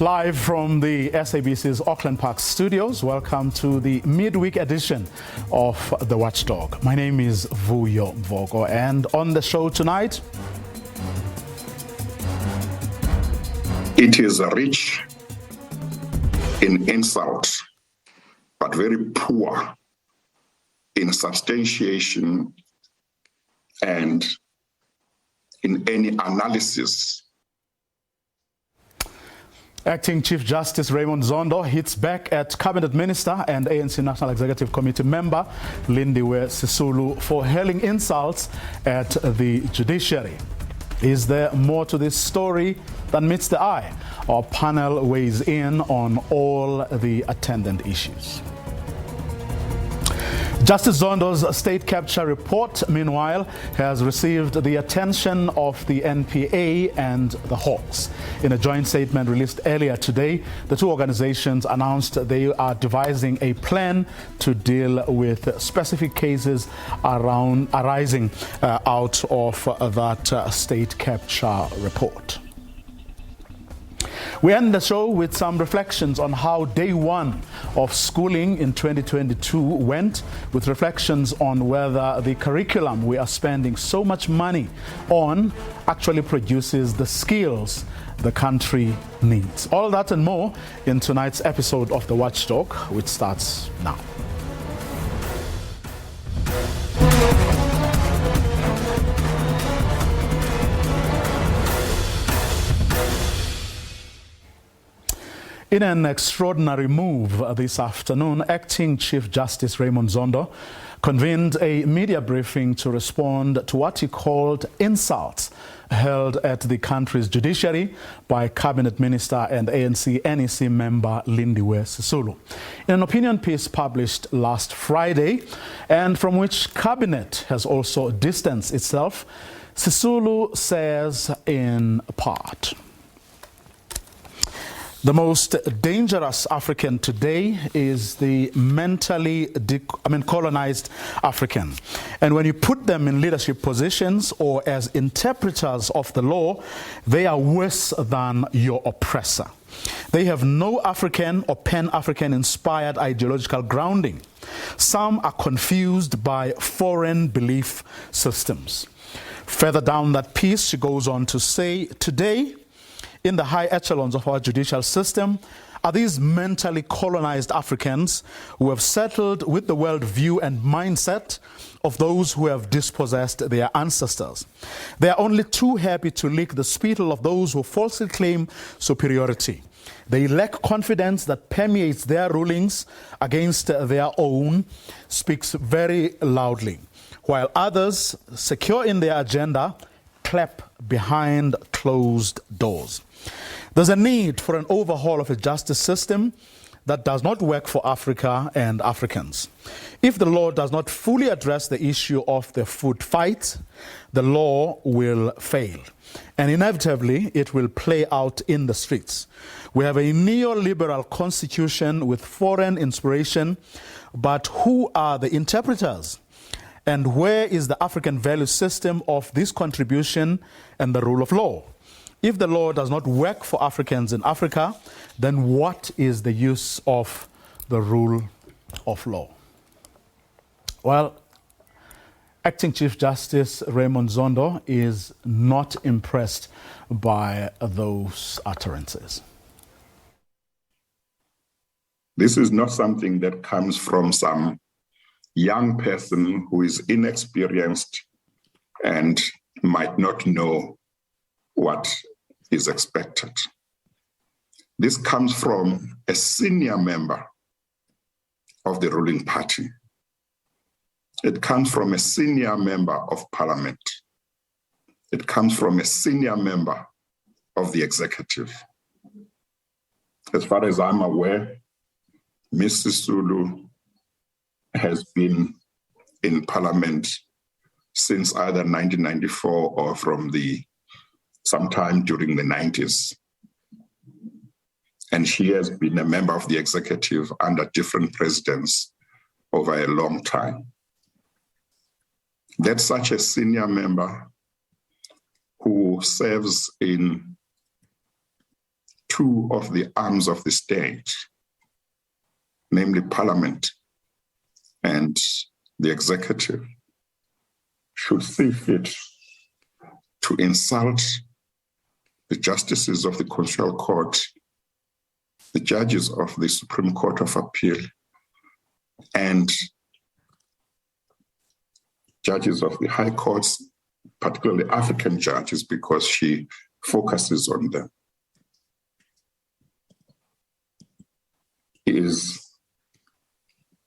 Live from the SABC's Auckland Park studios, welcome to the midweek edition of The Watchdog. My name is Vuyo Mvogo, and on the show tonight, it is rich in insult, but very poor in substantiation and in any analysis. Acting Chief Justice Raymond Zondo hits back at Cabinet Minister and ANC National Executive Committee member Lindiwe Sisulu for hurling insults at the judiciary. Is there more to this story than meets the eye? Our panel weighs in on all the attendant issues. Justice Zondo's state capture report, meanwhile, has received the attention of the NPA and the Hawks. In a joint statement released earlier today, the two organizations announced they are devising a plan to deal with specific cases arising out of that state capture report. We end the show with some reflections on how day one of schooling in 2022 went, with reflections on whether the curriculum we are spending so much money on actually produces the skills the country needs. All that and more in tonight's episode of The Watchdog, which starts now. In an extraordinary move this afternoon, Acting Chief Justice Raymond Zondo convened a media briefing to respond to what he called insults hurled at the country's judiciary by Cabinet Minister and ANC NEC member Lindiwe Sisulu. In an opinion piece published last Friday, and from which Cabinet has also distanced itself, Sisulu says in part, the most dangerous African today is the mentally colonized African. And when you put them in leadership positions or as interpreters of the law, they are worse than your oppressor. They have no African or Pan-African inspired ideological grounding. Some are confused by foreign belief systems. Further down that piece, she goes on to say, today, in the high echelons of our judicial system are these mentally colonized Africans who have settled with the worldview and mindset of those who have dispossessed their ancestors. They are only too happy to lick the spittle of those who falsely claim superiority. They lack confidence that permeates their rulings against their own, speaks very loudly, while others, secure in their agenda, clap behind closed doors. There's a need for an overhaul of a justice system that does not work for Africa and Africans. If the law does not fully address the issue of the food fight, the law will fail. And inevitably, it will play out in the streets. We have a neoliberal constitution with foreign inspiration, but who are the interpreters? And where is the African value system of this contribution and the rule of law? If the law does not work for Africans in Africa, then what is the use of the rule of law? Well, Acting Chief Justice Raymond Zondo is not impressed by those utterances. This is not something that comes from some young person who is inexperienced and might not know what is expected. This comes from a senior member of the ruling party. It comes from a senior member of parliament. It comes from a senior member of the executive. As far as I'm aware, Ms. Sisulu has been in parliament since either 1994 or from sometime during the 90s. And she has been a member of the executive under different presidents over a long time. That such a senior member who serves in two of the arms of the state, namely Parliament and the executive, should see fit to insult the justices of the Constitutional Court, the judges of the Supreme Court of Appeal, and judges of the high courts, particularly African judges, because she focuses on them, is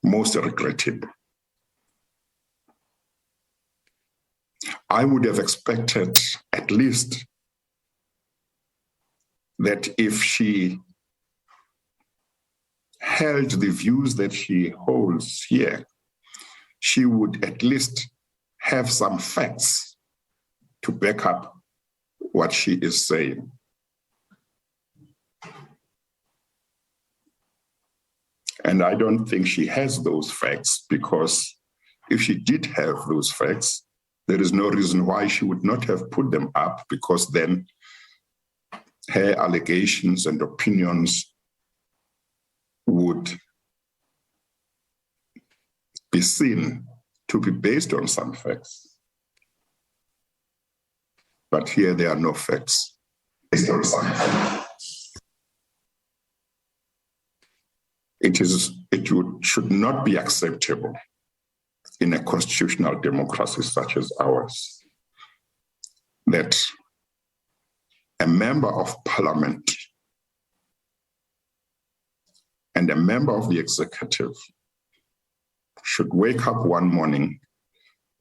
most regrettable. I would have expected at least that if she held the views that she holds here, she would at least have some facts to back up what she is saying. And I don't think she has those facts, because if she did have those facts, there is no reason why she would not have put them up, because then her allegations and opinions would be seen to be based on some facts. But here there are no facts based on some facts. Should not be acceptable in a constitutional democracy such as ours that a member of Parliament and a member of the executive should wake up one morning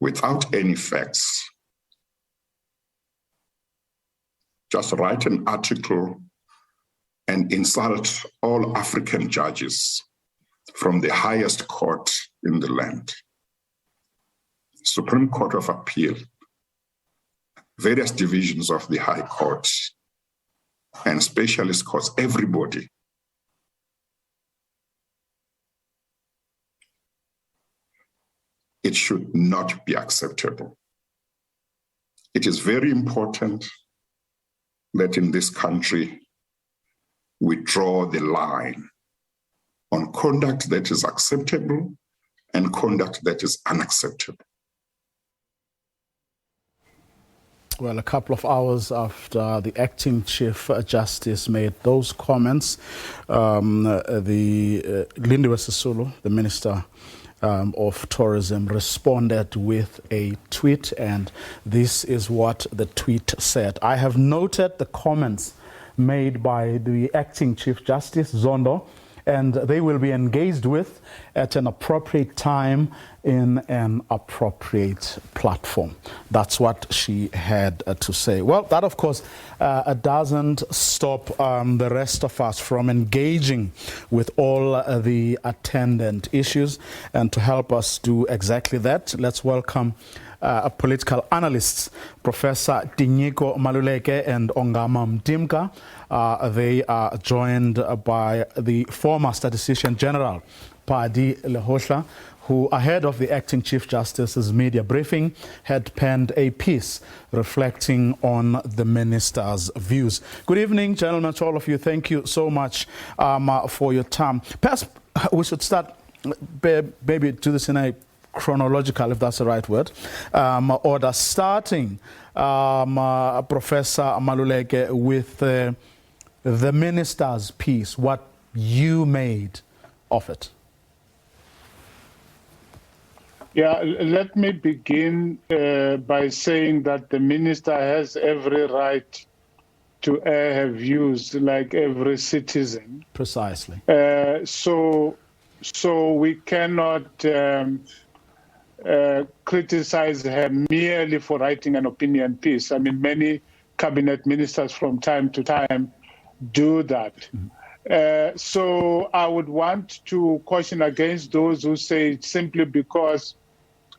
without any facts, just write an article and insult all African judges from the highest court in the land, Supreme Court of Appeal, various divisions of the High Court, and specialist courts, everybody. It should not be acceptable. It is very important that in this country we draw the line on conduct that is acceptable and conduct that is unacceptable. Well, a couple of hours after the acting Chief Justice made those comments, the Lindiwe Sisulu, the Minister of Tourism, responded with a tweet, and this is what the tweet said. I have noted the comments made by the acting Chief Justice, Zondo, and they will be engaged with at an appropriate time in an appropriate platform. That's what she had to say. Well, that, of course, doesn't stop the rest of us from engaging with all the attendant issues. And to help us do exactly that, let's welcome political analysts, Professor Tinyiko Maluleke and Ongama Mtimka. They are joined by the former Statistician General, Padi Lehohla, who, ahead of the acting Chief Justice's media briefing, had penned a piece reflecting on the minister's views. Good evening, gentlemen, to all of you. Thank you so much for your time. Perhaps we should start, maybe do this in a chronological, if that's the right word, order, starting, Professor Maluleke, with the minister's piece, what you made of it. Yeah, let me begin by saying that the minister has every right to air her views like every citizen. Precisely. So we cannot criticize her merely for writing an opinion piece. I mean, many cabinet ministers from time to time do that. Mm-hmm. So I would want to caution against those who say simply because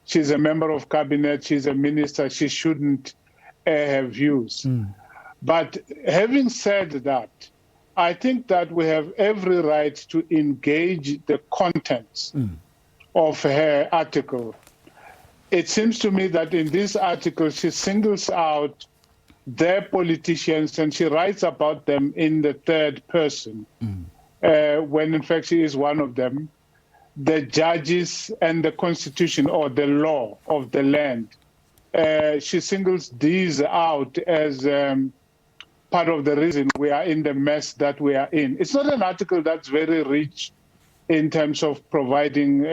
she's a member of cabinet, she's a minister, she shouldn't air her views. Mm. But having said that, I think that we have every right to engage the contents of her article. It seems to me that in this article, she singles out their politicians, and she writes about them in the third person, when in fact she is one of them, the judges and the constitution or the law of the land. She singles these out as part of the reason we are in the mess that we are in. It's not an article that's very rich in terms of providing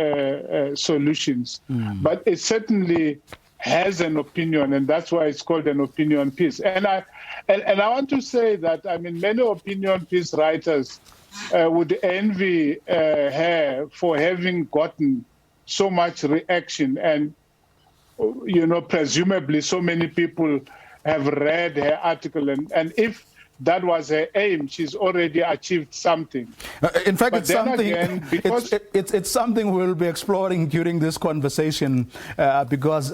solutions, but it certainly has an opinion, and that's why it's called an opinion piece. And I want to say that, I mean, many opinion piece writers would envy her for having gotten so much reaction, and presumably so many people have read her article, and if that was her aim, she's already achieved something. In fact, But it's then something. again, because- It's something we'll be exploring during this conversation, because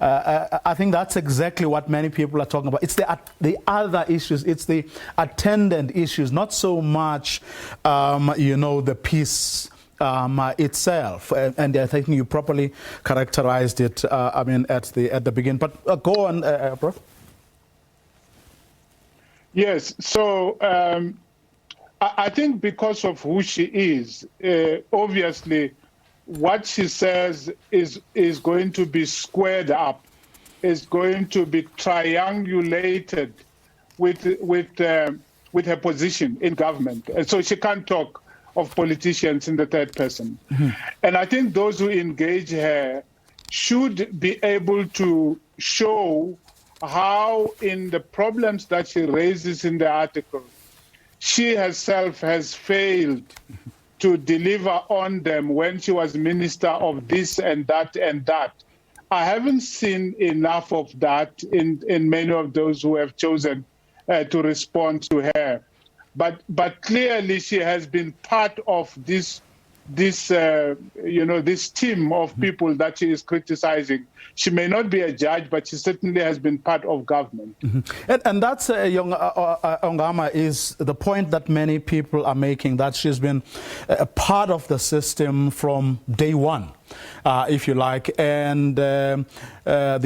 I think that's exactly what many people are talking about. It's the other issues. It's the attendant issues, not so much, the piece itself. And I think you properly characterized it. At the beginning. But go on, Prof. Yes, so I think because of who she is, obviously what she says is going to be squared up, is going to be triangulated with her position in government. And so she can't talk of politicians in the third person. And I think those who engage her should be able to show how in the problems that she raises in the article, she herself has failed to deliver on them when she was minister of this and that and that. I haven't seen enough of that in many of those who have chosen to respond to her. But clearly she has been part of this team of people that she is criticizing. She may not be a judge, but she certainly has been part of government. And that's, Ongama, is the point that many people are making, that she's been a part of the system from day one, if you like. And the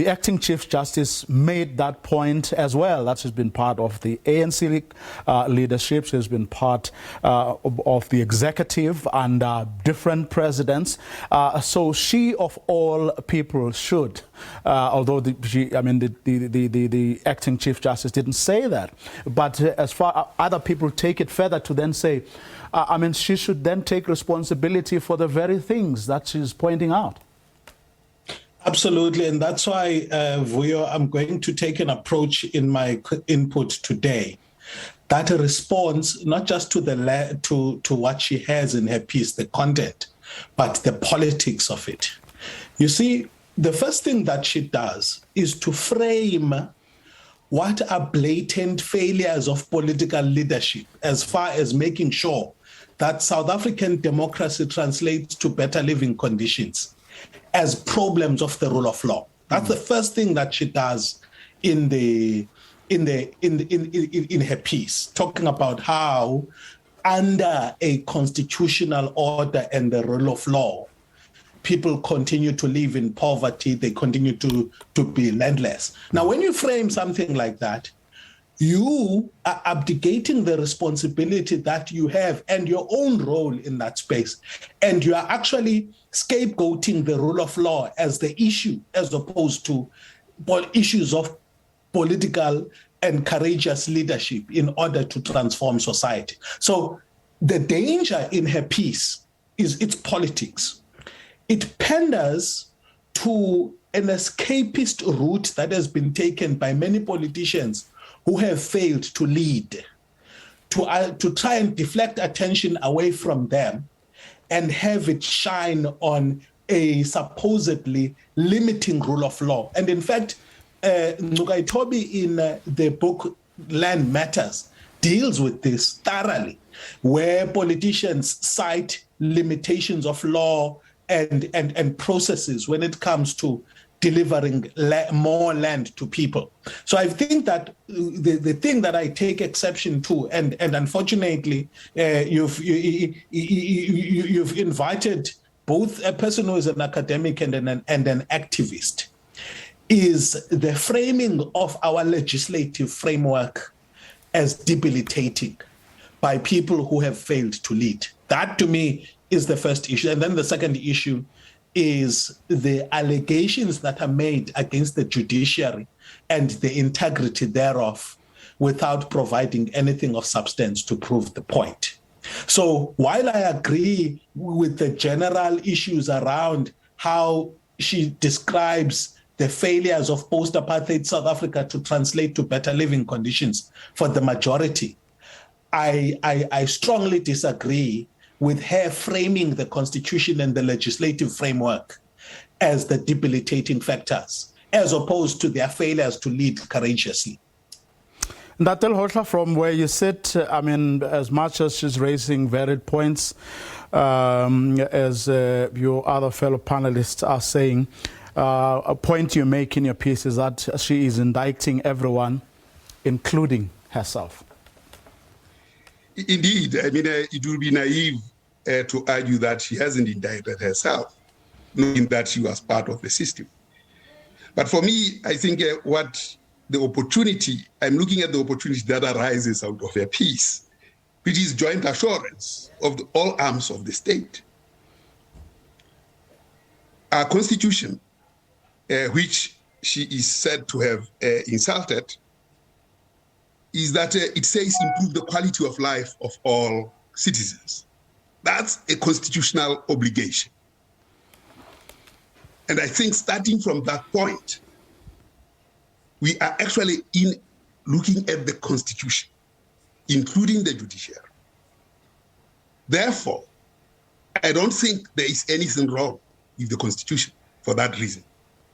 acting Chief Justice made that point as well, that she's been part of the ANC leadership. She's been part of the executive under different presidents. So she, of all people, should, although the acting Chief Justice didn't say that. But as far other people take it further to then say, she should then take responsibility for the very things that she's pointing out. Absolutely, and that's why, Vuyo, I'm going to take an approach in my input today that responds not just to what she has in her piece, the content, but the politics of it. You see, the first thing that she does is to frame what are blatant failures of political leadership as far as making sure that South African democracy translates to better living conditions as problems of the rule of law. That's the first thing that she does in her piece, talking about how under a constitutional order and the rule of law, people continue to live in poverty, they continue to be landless. Now, when you frame something like that, you are abdicating the responsibility that you have and your own role in that space. And you are actually scapegoating the rule of law as the issue, as opposed to issues of political and courageous leadership in order to transform society. So the danger in her piece is its politics. It panders to an escapist route that has been taken by many politicians who have failed to lead, to try and deflect attention away from them and have it shine on a supposedly limiting rule of law. And in fact, Ncukaitobi in the book Land Matters deals with this thoroughly, where politicians cite limitations of law and processes when it comes to delivering more land to people. So I think that the thing that I take exception to, and unfortunately, you've invited both a person who is an academic and an activist, is the framing of our legislative framework as debilitating by people who have failed to lead. That, to me, is the first issue. And then the second issue is the allegations that are made against the judiciary and the integrity thereof without providing anything of substance to prove the point. So while I agree with the general issues around how she describes the failures of post-apartheid South Africa to translate to better living conditions for the majority, I strongly disagree with her framing the constitution and the legislative framework as the debilitating factors, as opposed to their failures to lead courageously. Natal Hotla, from where you sit, I mean, as much as she's raising varied points, as your other fellow panelists are saying, a point you make in your piece is that she is indicting everyone, including herself. Indeed, I mean, it would be naive to argue that she hasn't indicted herself, knowing that she was part of the system. But for me, I think I'm looking at the opportunity that arises out of her piece, which is joint assurance of all arms of the state. Our constitution, which she is said to have insulted, is that it says improve the quality of life of all citizens. That's a constitutional obligation. And I think starting from that point, we are actually looking at the constitution, including the judiciary. Therefore, I don't think there is anything wrong with the constitution for that reason,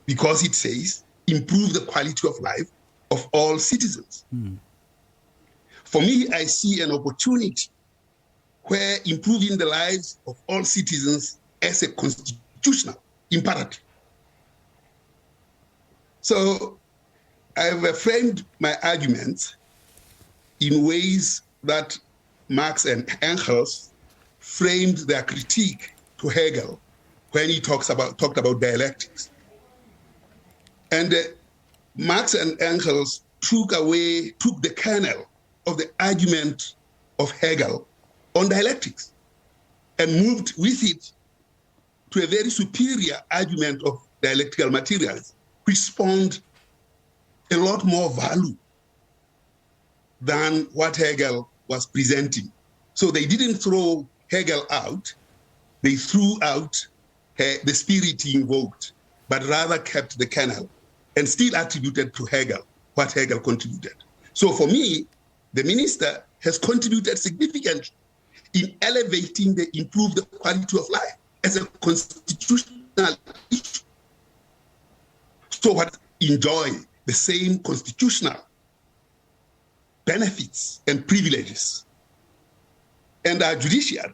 because it says improve the quality of life of all citizens. For me, I see an opportunity where improving the lives of all citizens as a constitutional imperative. So I've framed my arguments in ways that Marx and Engels framed their critique to Hegel when he talked about dialectics. And Marx and Engels took the kernel of the argument of Hegel on dialectics and moved with it to a very superior argument of dialectical materials, which spawned a lot more value than what Hegel was presenting. So they didn't throw Hegel out, they threw out the spirit he invoked, but rather kept the kernel and still attributed to Hegel what Hegel contributed. So for me, the minister has contributed significantly in elevating the improved quality of life as a constitutional issue. So what enjoy the same constitutional benefits and privileges. And our judiciary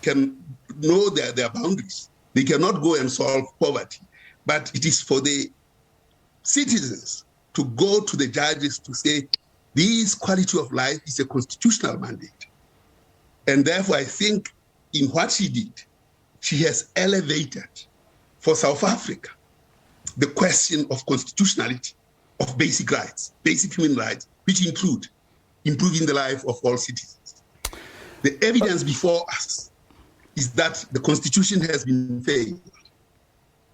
can know their boundaries. They cannot go and solve poverty, but it is for the citizens to go to the judges to say, this quality of life is a constitutional mandate. And therefore, I think in what she did, she has elevated for South Africa the question of constitutionality of basic rights, basic human rights, which include improving the life of all citizens. The evidence before us is that the Constitution has been failed.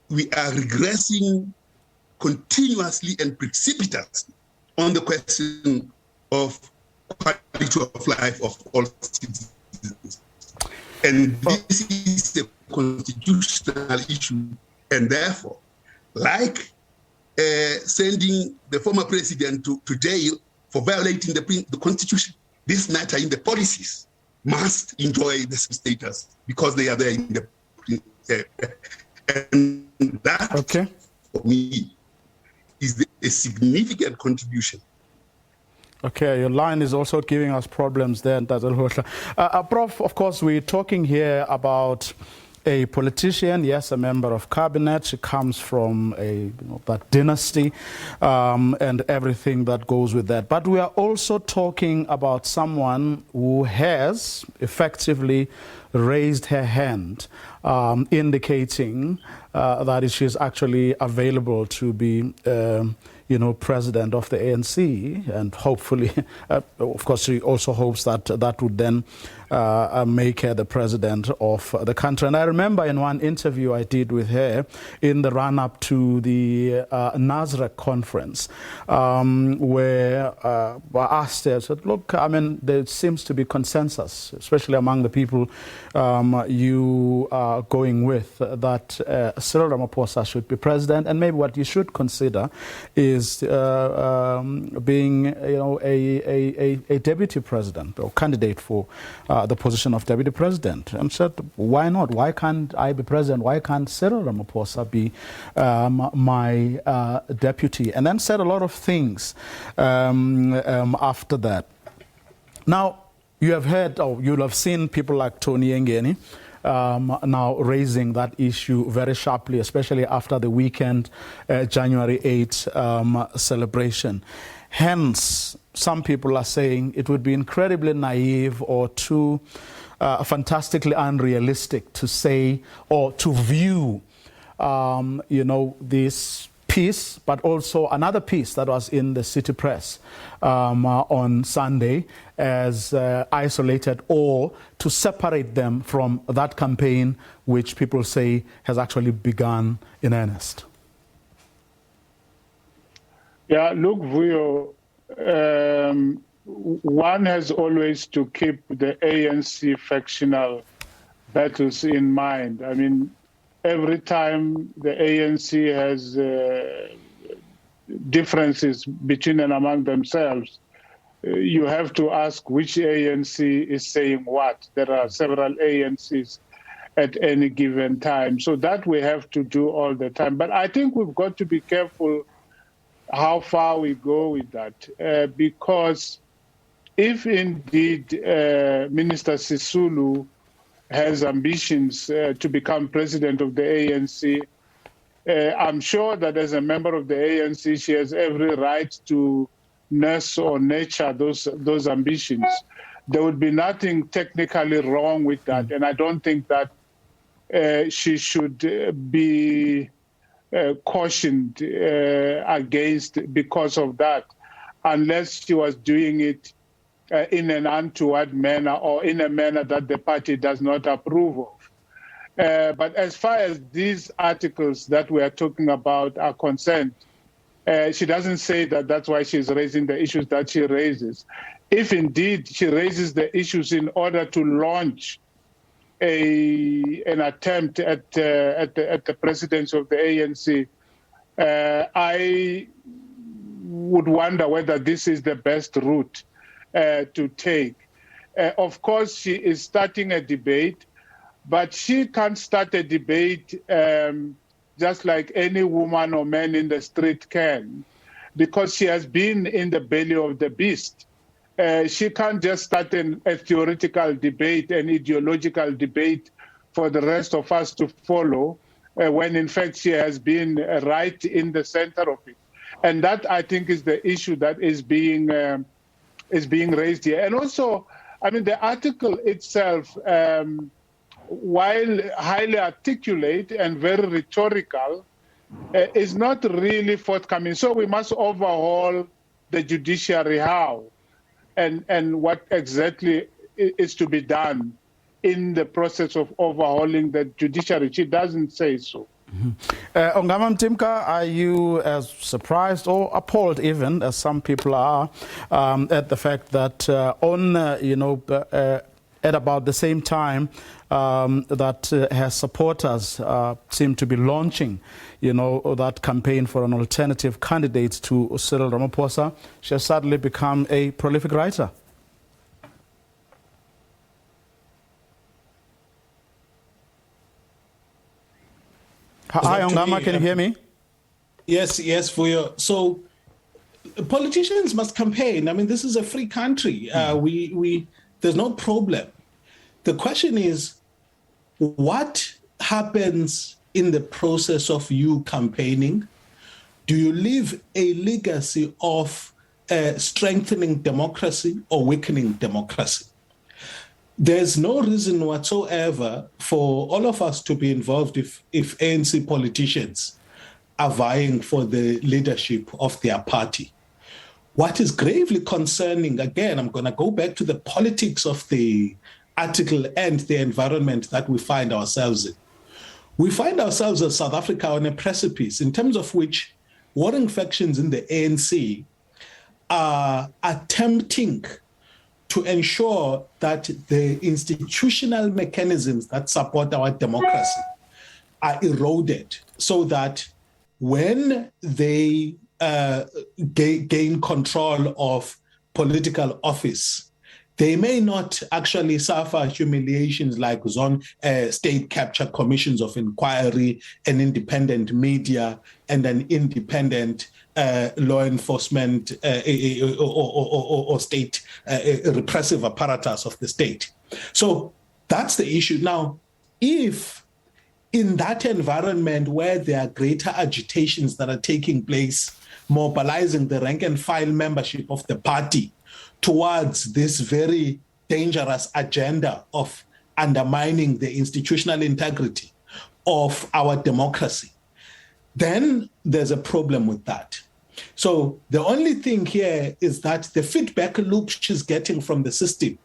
We are regressing continuously and precipitously on the question of quality of life of all citizens. And this is a constitutional issue, and therefore, like sending the former president to jail for violating the Constitution, this matter in the policies must enjoy the same status because they are there in the and that, okay, for me, is a significant contribution. Okay, your line is also giving us problems there. Prof, of course, we're talking here about a politician, yes, a member of cabinet. She comes from that dynasty and everything that goes with that. But we are also talking about someone who has effectively raised her hand, indicating that she is actually available to be president of the ANC, and hopefully, of course, she also hopes that that would then make her the president of the country. And I remember in one interview I did with her in the run-up to the Nasrec conference, where I asked her, I said, look, I mean, there seems to be consensus, especially among the people you are going with, that Cyril Ramaphosa should be president, and maybe what you should consider is being, a deputy president or candidate for the position of deputy president. And said, why not? Why can't I be president? Why can't Cyril Ramaphosa be my deputy? And then said a lot of things after that. Now, you have heard, or you'll have seen people like Tony Ngeni now raising that issue very sharply, especially after the weekend January 8 celebration. Hence, some people are saying it would be incredibly naive or too fantastically unrealistic to say or to view, this piece, but also another piece that was in the City Press on Sunday as isolated, or to separate them from that campaign, which people say has actually begun in earnest. Yeah, look, Vuyo, one has always to keep the ANC factional battles in mind. I mean, every time the ANC has differences between and among themselves, you have to ask which ANC is saying what. There are several ANCs at any given time. So that we have to do all the time. But I think we've got to be careful how far we go with that, because if indeed Minister Sisulu has ambitions to become president of the ANC, I'm sure that as a member of the ANC, she has every right to nurse or nurture those ambitions. There would be nothing technically wrong with that, and I don't think that she should be cautioned against because of that, unless she was doing it in an untoward manner or in a manner that the party does not approve of. But as far as these articles that we are talking about are concerned, she doesn't say that that's why she's raising the issues that she raises. If indeed she raises the issues in order to launch an attempt at the presidency of the ANC, I would wonder whether this is the best route to take. Of course, she is starting a debate, but she can't start a debate just like any woman or man in the street can, because she has been in the belly of the beast. She can't just start a theoretical debate, an ideological debate for the rest of us to follow, when in fact she has been right in the center of it. And that, I think, is the issue that is being raised here. And also, I mean, the article itself, while highly articulate and very rhetorical, is not really forthcoming. So we must overhaul the judiciary. How? And what exactly is to be done in the process of overhauling the judiciary? She doesn't say so. Ongama Mtimka, are you as surprised or appalled even, as some people are, at the fact that at about the same time that her supporters seem to be launching, that campaign for an alternative candidate to Cyril Ramaphosa, she has suddenly become a prolific writer? Hi, Ongama, can you hear me? Yes, Vuyo. So politicians must campaign. I mean, this is a free country. There's no problem. The question is, what happens in the process of you campaigning? Do you leave a legacy of strengthening democracy or weakening democracy? There's no reason whatsoever for all of us to be involved if ANC politicians are vying for the leadership of their party. What is gravely concerning, again, I'm going to go back to the politics of the article and the environment that we find ourselves in. We find ourselves as South Africa on a precipice in terms of which warring factions in the ANC are attempting to ensure that the institutional mechanisms that support our democracy are eroded so that when they gain control of political office, they may not actually suffer humiliations like state capture commissions of inquiry, an independent media, and an independent law enforcement or state repressive apparatus of the state. So that's the issue. Now, if in that environment where there are greater agitations that are taking place, mobilizing the rank and file membership of the party towards this very dangerous agenda of undermining the institutional integrity of our democracy, then there's a problem with that. So the only thing here is that the feedback loop she's getting from the system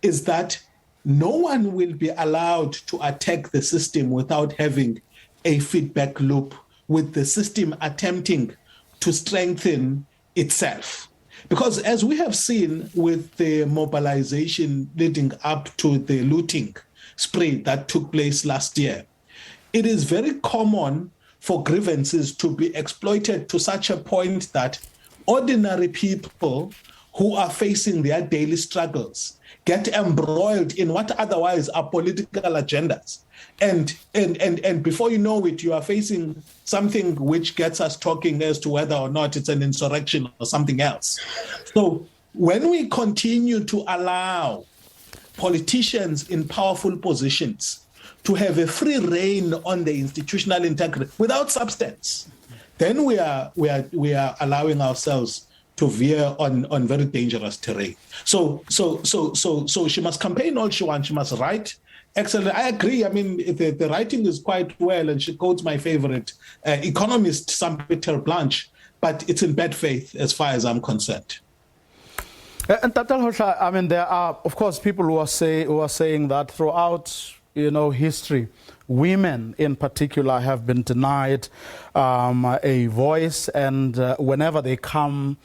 is that no one will be allowed to attack the system without having a feedback loop with the system attempting to strengthen itself. Because as we have seen with the mobilization leading up to the looting spree that took place last year, it is very common for grievances to be exploited to such a point that ordinary people who are facing their daily struggles get embroiled in what otherwise are political agendas. And before you know it, you are facing something which gets us talking as to whether or not it's an insurrection or something else. So when we continue to allow politicians in powerful positions to have a free rein on the institutional integrity without substance, then we are allowing ourselves to veer on very dangerous terrain. So she must campaign all she wants. She must write. Excellent. I agree. I mean, the writing is quite well, and she quotes my favorite economist, Peter Blanche, but it's in bad faith as far as I'm concerned. And Tatal, I mean, there are, of course, people who are saying that throughout, history, women in particular have been denied a voice, and whenever they come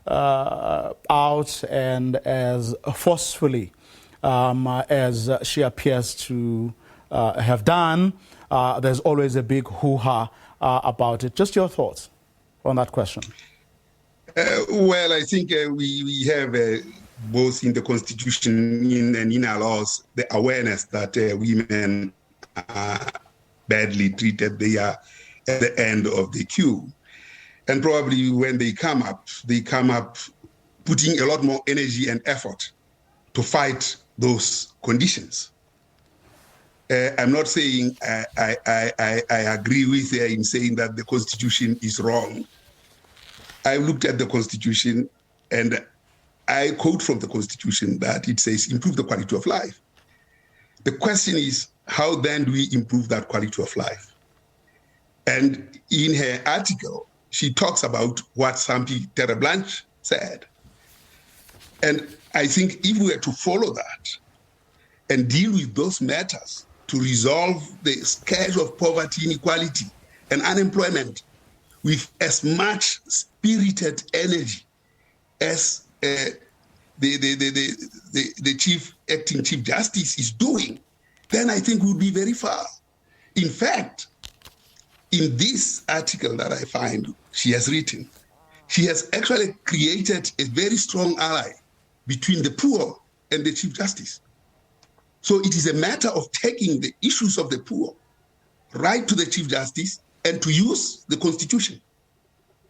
out and as forcefully as she appears to have done, there's always a big hoo-ha about it. Just your thoughts on that question. Well, I think we have both in the Constitution and in our laws the awareness that women are badly treated. They are at the end of the queue. And probably when they come up putting a lot more energy and effort to fight those conditions. I'm not saying I agree with her in saying that the Constitution is wrong. I looked at the Constitution and I quote from the Constitution that it says improve the quality of life. The question is, how then do we improve that quality of life? And in her article, she talks about what Peter Blanche said. And I think if we were to follow that and deal with those matters to resolve the scourge of poverty, inequality, and unemployment with as much spirited energy as the acting Chief Justice is doing, then I think we'll be very far. In fact, in this article that I find she has written, she has actually created a very strong ally between the poor and the Chief Justice. So it is a matter of taking the issues of the poor right to the Chief Justice and to use the Constitution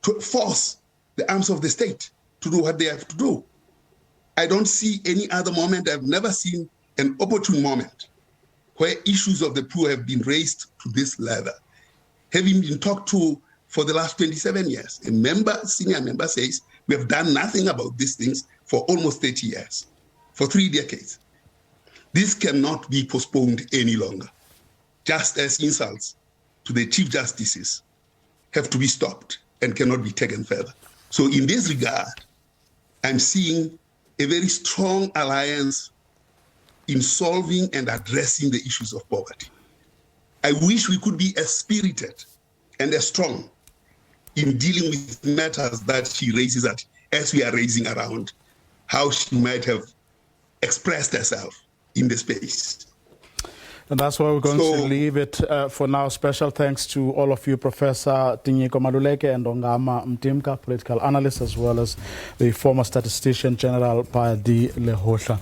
to force the arms of the state to do what they have to do. I don't see any other moment. I've never seen an opportune moment where issues of the poor have been raised to this level, having been talked to for the last 27 years. A senior member says, we have done nothing about these things for almost 30 years, for 3 decades. This cannot be postponed any longer, just as insults to the chief justices have to be stopped and cannot be taken further. So in this regard, I'm seeing a very strong alliance in solving and addressing the issues of poverty. I wish we could be as spirited and as strong in dealing with matters that she raises as we are raising around how she might have expressed herself in the space. And that's where we're going to leave it for now. Special thanks to all of you, Professor Tinyiko Maluleke and Ongama Mtimka, political analyst, as well as the former statistician, General Padi Lehohla.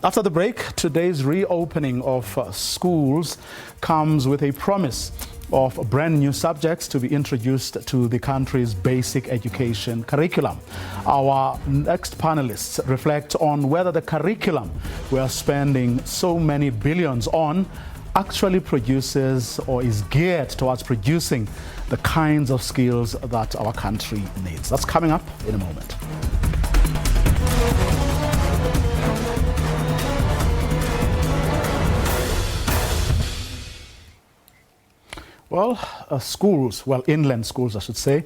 After the break, today's reopening of schools comes with a promise of brand new subjects to be introduced to the country's basic education curriculum. Our next panelists reflect on whether the curriculum we are spending so many billions on actually produces or is geared towards producing the kinds of skills that our country needs. That's coming up in a moment. Well, inland schools, I should say,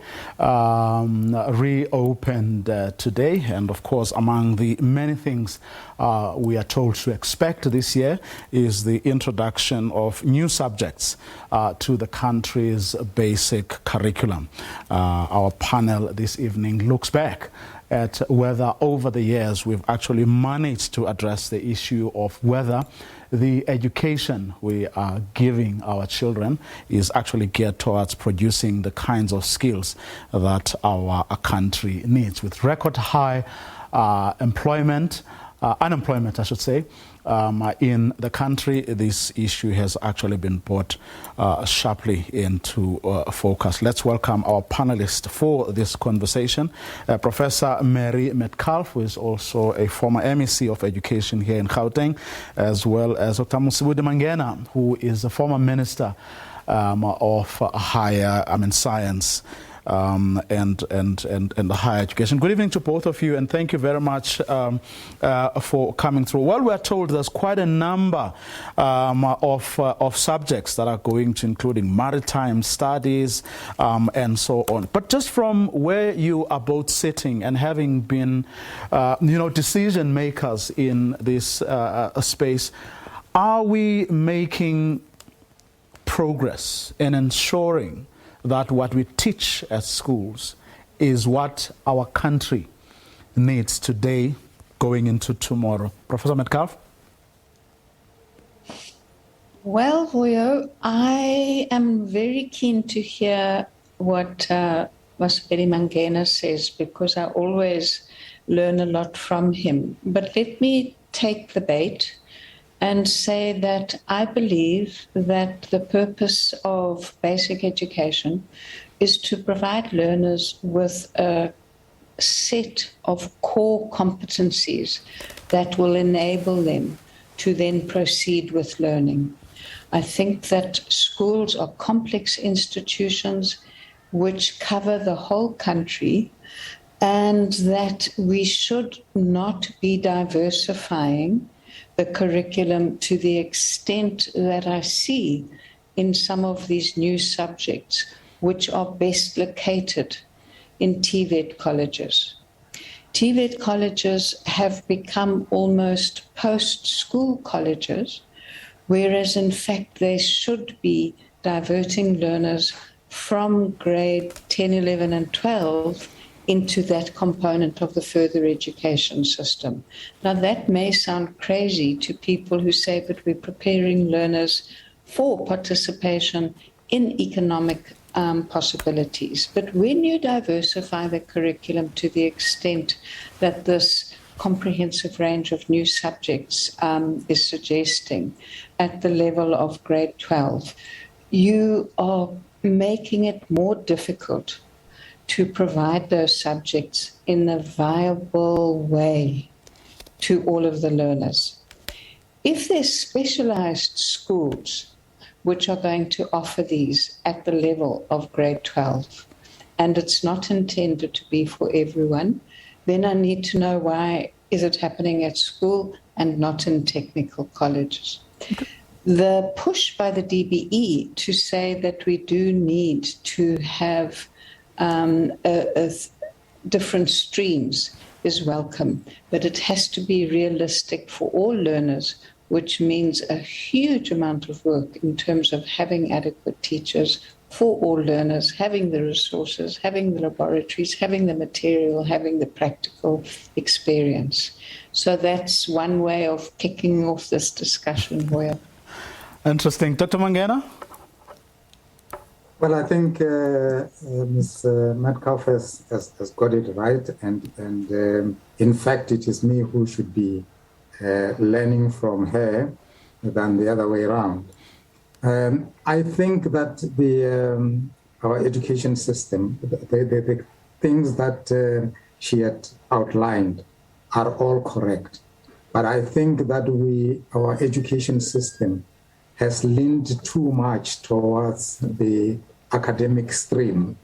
reopened today. And of course, among the many things we are told to expect this year is the introduction of new subjects to the country's basic curriculum. Our panel this evening looks back at whether over the years we've actually managed to address the issue of whether the education we are giving our children is actually geared towards producing the kinds of skills that our country needs. With record high unemployment, I should say, in the country, this issue has actually been brought sharply into focus. Let's welcome our panelist for this conversation, Professor Mary Metcalf, who is also a former MEC of Education here in Gauteng, as well as Dr. Mosibuti Mangena, who is a former Minister of Higher Science and higher education. Good evening to both of you, and thank you very much for coming through. Well, we're told there's quite a number of subjects that are going to including maritime studies and so on. But just from where you are both sitting and having been, decision makers in this space, are we making progress in ensuring that what we teach at schools is what our country needs today going into tomorrow? Professor Metcalf? Well, Voyo, I am very keen to hear what Mosibuti Mangena says, because I always learn a lot from him. But let me take the bait and say that I believe that the purpose of basic education is to provide learners with a set of core competencies that will enable them to then proceed with learning. I think that schools are complex institutions which cover the whole country, and that we should not be diversifying the curriculum to the extent that I see in some of these new subjects, which are best located in TVET colleges. TVET colleges have become almost post-school colleges, whereas in fact they should be diverting learners from grade 10, 11, and 12 into that component of the further education system. Now, that may sound crazy to people who say, but we're preparing learners for participation in economic possibilities. But when you diversify the curriculum to the extent that this comprehensive range of new subjects is suggesting at the level of grade 12, you are making it more difficult to provide those subjects in a viable way to all of the learners. If there's specialized schools which are going to offer these at the level of grade 12, and it's not intended to be for everyone, then I need to know why is it happening at school and not in technical colleges. Okay. The push by the DBE to say that we do need to have different streams is welcome, but it has to be realistic for all learners, which means a huge amount of work in terms of having adequate teachers for all learners, having the resources, having the laboratories, having the material, having the practical experience. So that's one way of kicking off this discussion, Hoya. Interesting. Dr. Mangena? Well, I think Ms. Metcalf has got it right, and in fact, it is me who should be learning from her than the other way around. I think that our education system, the things that she had outlined are all correct, but I think that our education system has leaned too much towards the academic stream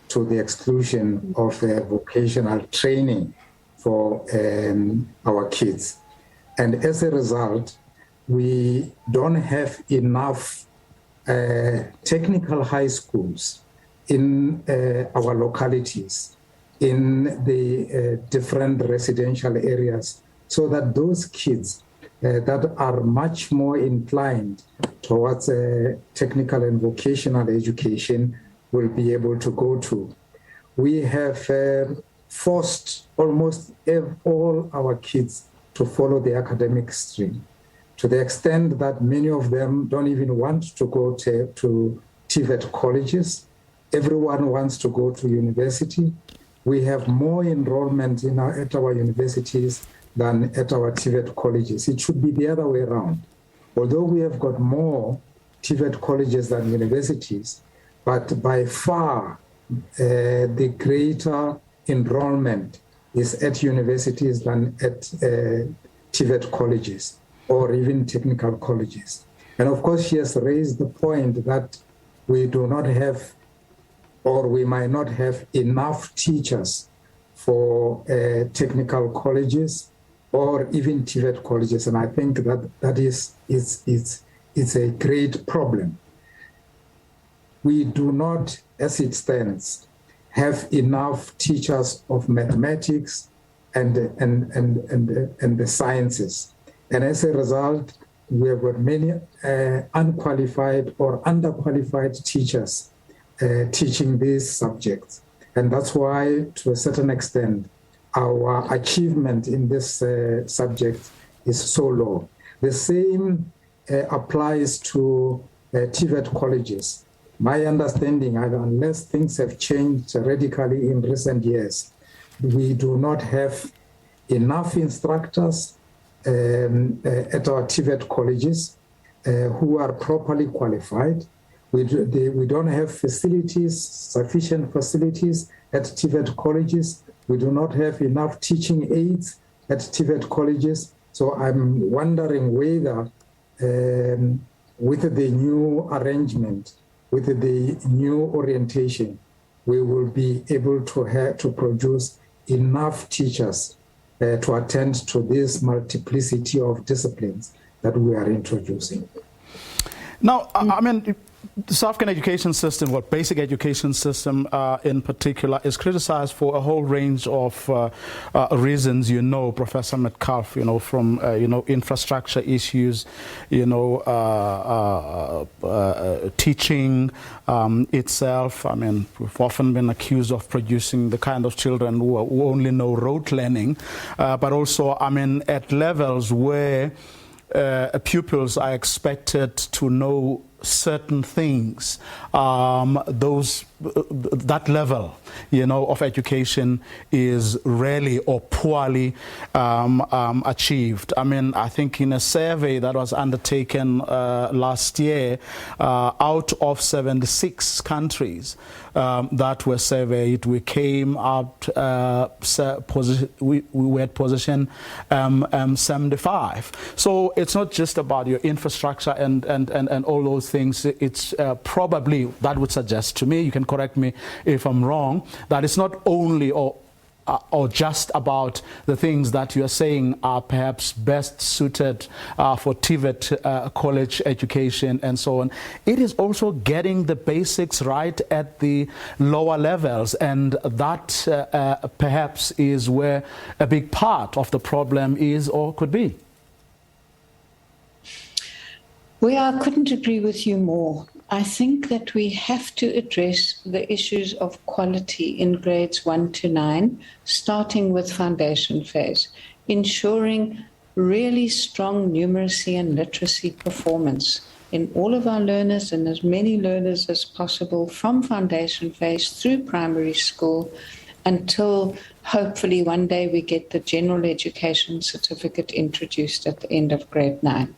to the exclusion of vocational training for our kids. And as a result, we don't have enough technical high schools in our localities, in the different residential areas, so that those kids that are much more inclined towards technical and vocational education will be able to go to. We have forced almost all our kids to follow the academic stream, to the extent that many of them don't even want to go to TVET colleges. Everyone wants to go to university. We have more enrollment at our universities than at our TVET colleges. It should be the other way around. Although we have got more TVET colleges than universities, but by far the greater enrollment is at universities than at TVET colleges or even technical colleges. And of course, she has raised the point that we do not have, or we might not have enough teachers for technical colleges or even TVET colleges, and I think that is a great problem. We do not, as it stands, have enough teachers of mathematics and the sciences, and as a result, we have got many unqualified or underqualified teachers teaching these subjects, and that's why, to a certain extent, our achievement in this subject is so low. The same applies to TVET colleges. My understanding, unless things have changed radically in recent years, we do not have enough instructors at our TVET colleges who are properly qualified. We don't have sufficient facilities at TVET colleges. We do not have enough teaching aids at TVET colleges. So I'm wondering whether with the new arrangement, with the new orientation, we will be able to produce enough teachers to attend to this multiplicity of disciplines that we are introducing. Now, I mean, the South African education system, basic education system in particular, is criticized for a whole range of reasons, Professor Metcalf, from, infrastructure issues, teaching itself. I mean, we've often been accused of producing the kind of children who only know rote learning, but also, I mean, at levels where pupils are expected to know certain things, that level, of education is rarely or poorly achieved. I mean, I think in a survey that was undertaken last year, out of 76 countries that were surveyed, we came out, we were at position 75. So it's not just about your infrastructure and all those things. It's probably, that would suggest to me, you can correct me if I'm wrong, that it's not only or just about the things that you're saying are perhaps best suited for TVET college education and so on. It is also getting the basics right at the lower levels, and that perhaps is where a big part of the problem is or could be. I couldn't agree with you more. I think that we have to address the issues of quality in grades 1 to 9, starting with foundation phase, ensuring really strong numeracy and literacy performance in all of our learners and as many learners as possible from foundation phase through primary school until hopefully one day we get the general education certificate introduced at the end of grade 9.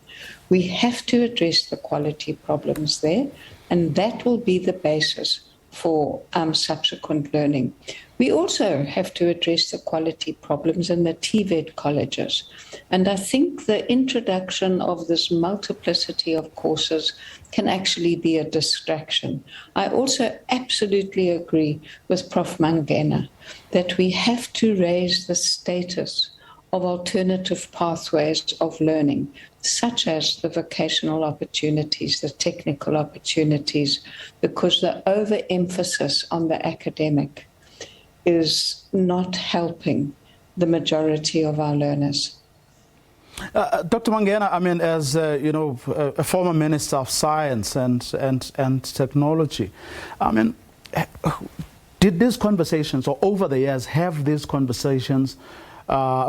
We have to address the quality problems there, and that will be the basis for subsequent learning. We also have to address the quality problems in the TVET colleges. And I think the introduction of this multiplicity of courses can actually be a distraction. I also absolutely agree with Prof. Mangena that we have to raise the status of alternative pathways of learning, such as the vocational opportunities, the technical opportunities, because the overemphasis on the academic is not helping the majority of our learners. Dr. Mangena, I mean, as a former Minister of Science and Technology, I mean, did these conversations, or over the years, have these conversations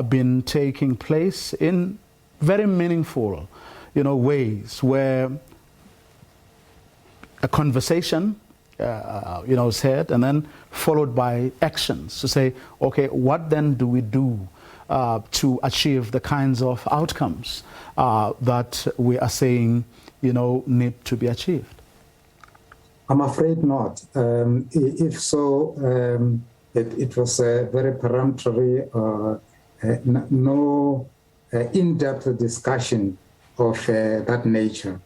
been taking place in very meaningful, ways where a conversation, is had and then followed by actions to say, okay, what then do we do to achieve the kinds of outcomes that we are saying, need to be achieved? I'm afraid not. If so, it was very peremptory, no in-depth discussion of that nature,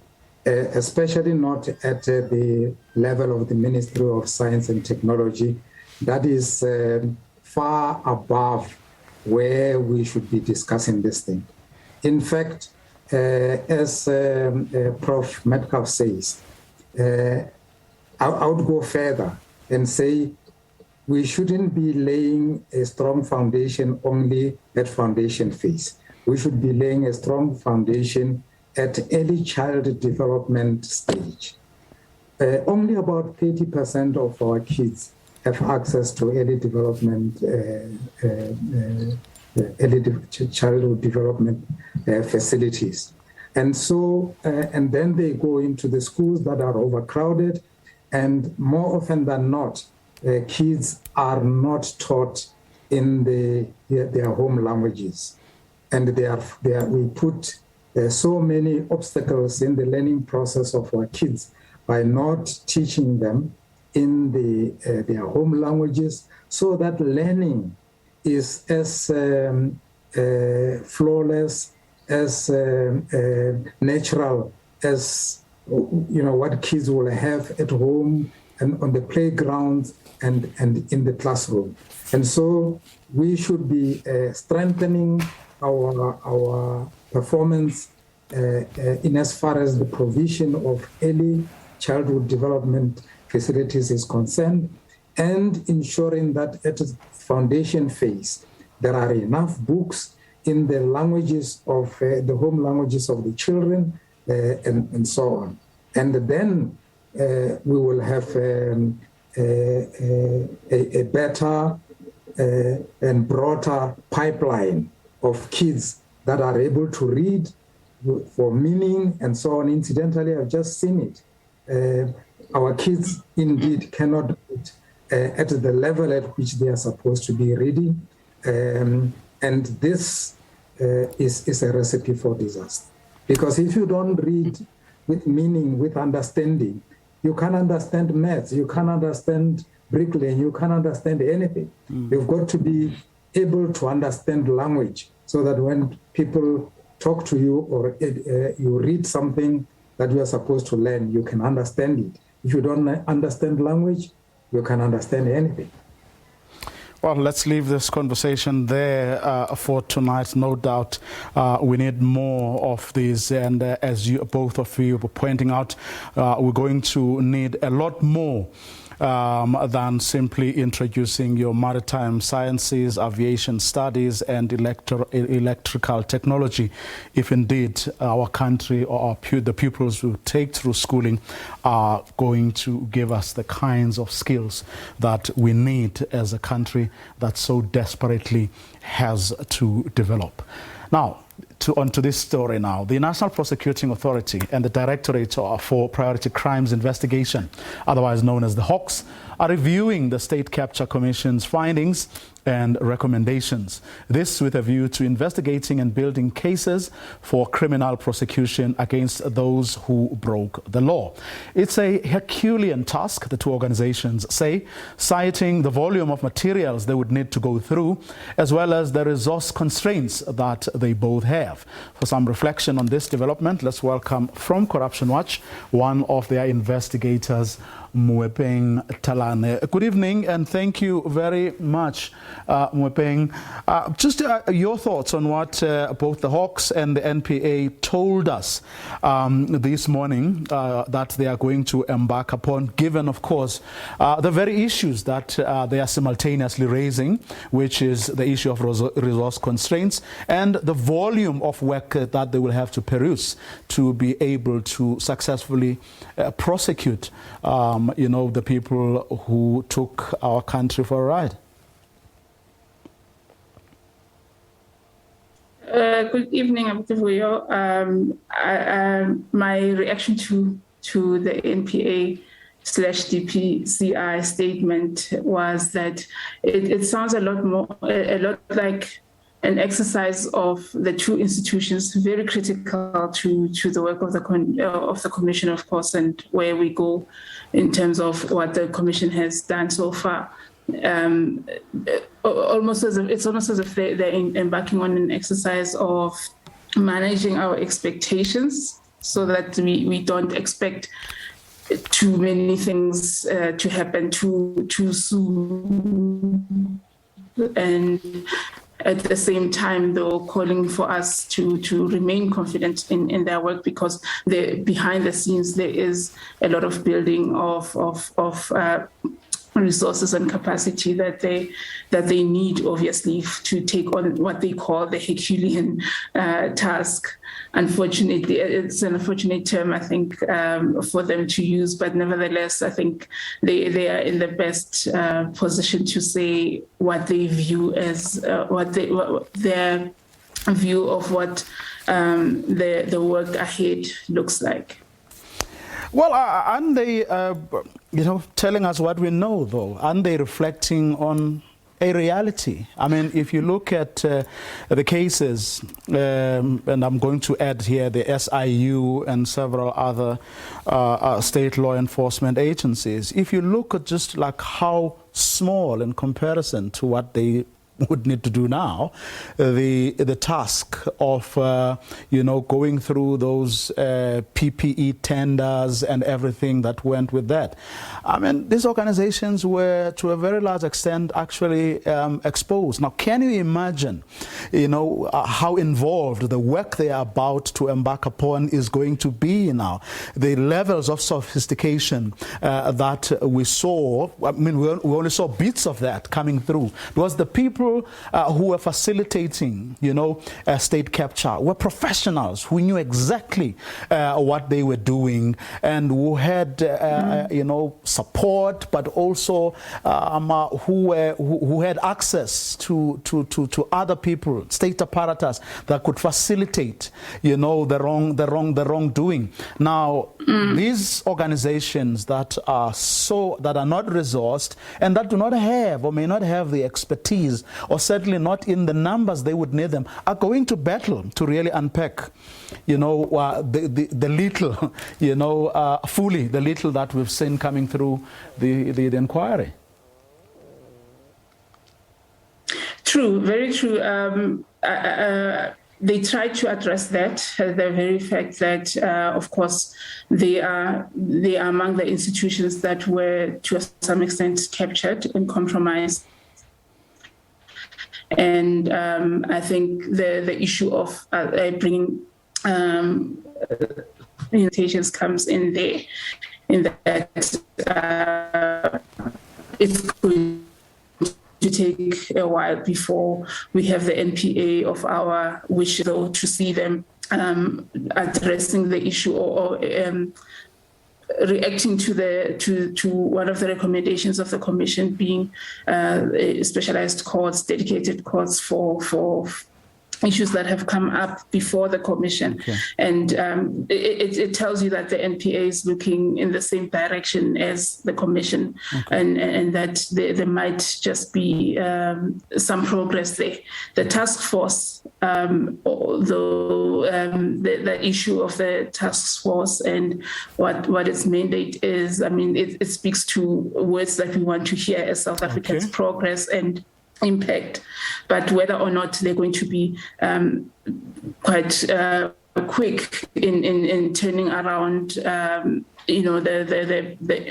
especially not at the level of the Ministry of Science and Technology. That is far above where we should be discussing this thing. In fact, as Prof. Metcalf says, I would go further and say we shouldn't be laying a strong foundation only at foundation phase. We should be laying a strong foundation at early child development stage. Only about 30% of our kids have access to early development, childhood development facilities. And so, and then they go into the schools that are overcrowded, and more often than not, kids are not taught in their home languages. And we put so many obstacles in the learning process of our kids by not teaching them in their home languages, so that learning is as flawless, as natural as what kids will have at home and on the playground and in the classroom. And so we should be strengthening our performance in as far as the provision of early childhood development facilities is concerned, and ensuring that at the foundation phase, there are enough books in the languages of the home languages of the children and so on. And then we will have a better and broader pipeline of kids that are able to read for meaning and so on. Incidentally, I've just seen it our kids indeed cannot read at the level at which they are supposed to be reading. And this is a recipe for disaster. Because if you don't read with meaning, with understanding, you can't understand maths, you can't understand bricklaying, you can't understand anything. You've got to be able to understand language so that when people talk to you or you read something that you are supposed to learn, you can understand it. If you don't understand language, you can't understand anything. Well, let's leave this conversation there for tonight. No doubt we need more of these. And as both of you were pointing out, we're going to need a lot more than simply introducing your maritime sciences, aviation studies, and electrical technology. If indeed our country or the pupils who take through schooling are going to give us the kinds of skills that we need as a country that so desperately has to develop. Now, onto this story now. The National Prosecuting Authority and the Directorate for Priority Crimes Investigation, otherwise known as the Hawks, are reviewing the State Capture Commission's findings and recommendations. This with a view to investigating and building cases for criminal prosecution against those who broke the law. It's a Herculean task, the two organizations say, citing the volume of materials they would need to go through, as well as the resource constraints that they both have. For some reflection on this development, let's welcome from Corruption Watch one of their investigators, Mwepeng Talane. Good evening and thank you very much, Mwepeng. Just your thoughts on what both the Hawks and the NPA told us this morning that they are going to embark upon, given, of course, the very issues that they are simultaneously raising, which is the issue of resource constraints and the volume of work that they will have to peruse to be able to successfully prosecute the people who took our country for a ride. Good evening, Abutivuyo. My reaction to the NPA/DPCI statement was that it sounds a lot like an exercise of the two institutions, very critical to the work of the commission, of course, and where we go in terms of what the commission has done so far. It's almost as if they're embarking on an exercise of managing our expectations so that we don't expect too many things to happen too soon. And at the same time, though, calling for us to remain confident in their work, because behind the scenes there is a lot of building of resources and capacity that they need, obviously, to take on what they call the Herculean task. Unfortunately, it's an unfortunate term, I think, for them to use, but nevertheless, I think they are in the best position to say what they view as their view of what the work ahead looks like. Well, aren't they, telling us what we know, though? Aren't they reflecting on a reality? I mean, if you look at the cases, and I'm going to add here the SIU and several other state law enforcement agencies, if you look at just like how small in comparison to what they would need to do now, the task of going through those PPE tenders and everything that went with that. I mean, these organizations were to a very large extent actually exposed. Now, can you imagine, how involved the work they are about to embark upon is going to be now? The levels of sophistication that we saw, I mean, we only saw bits of that coming through, because the people people who were facilitating, state capture were professionals who knew exactly what they were doing and who had, support, but also who had access to other people, state apparatus that could facilitate, the wrongdoing. Now, these organizations that are not resourced and that do not have or may not have the expertise, or certainly not in the numbers they would need them, are going to battle to really unpack, the little, fully the little that we've seen coming through the inquiry. True, very true. They try to address that, the very fact that, of course, they are among the institutions that were, to some extent, captured and compromised. And I think the issue of bringing limitations comes in there, in that it's going to take a while before we have the NPA of our wish, though, to see them addressing the issue or reacting to one of the recommendations of the Commission, being specialized courts, dedicated courts for issues that have come up before the Commission. Okay. And it tells you that the NPA is looking in the same direction as the Commission, okay. and that there might just be some progress there. The task force, although the issue of the task force and what its mandate is, I mean, it speaks to words that we want to hear as South Africans, okay. Progress and impact, but whether or not they're going to be quite quick in turning around, the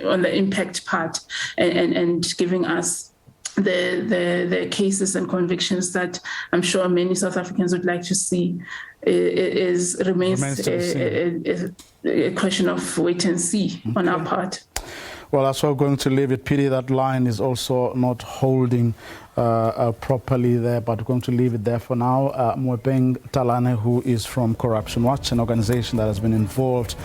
on the impact part and giving us the cases and convictions that I'm sure many South Africans would like to see, remains a question of wait and see, okay. On our part. Well, that's why we're going to leave it. Pity that line is also not holding properly there, but we're going to leave it there for now. Mwebeng Talane, who is from Corruption Watch, an organization that has been involved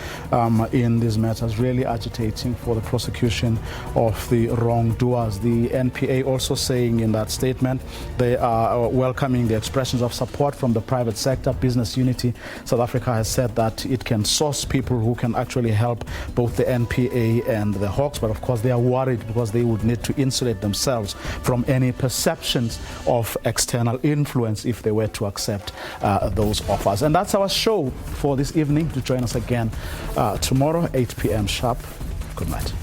in these matters, really agitating for the prosecution of the wrongdoers. The NPA also saying in that statement they are welcoming the expressions of support from the private sector. Business Unity South Africa has said that it can source people who can actually help both the NPA and the Hawks, but of course they are worried because they would need to insulate themselves from any perceptions of external influence if they were to accept those offers. And that's our show for this evening. To join us again tomorrow, 8 p.m. sharp. Good night.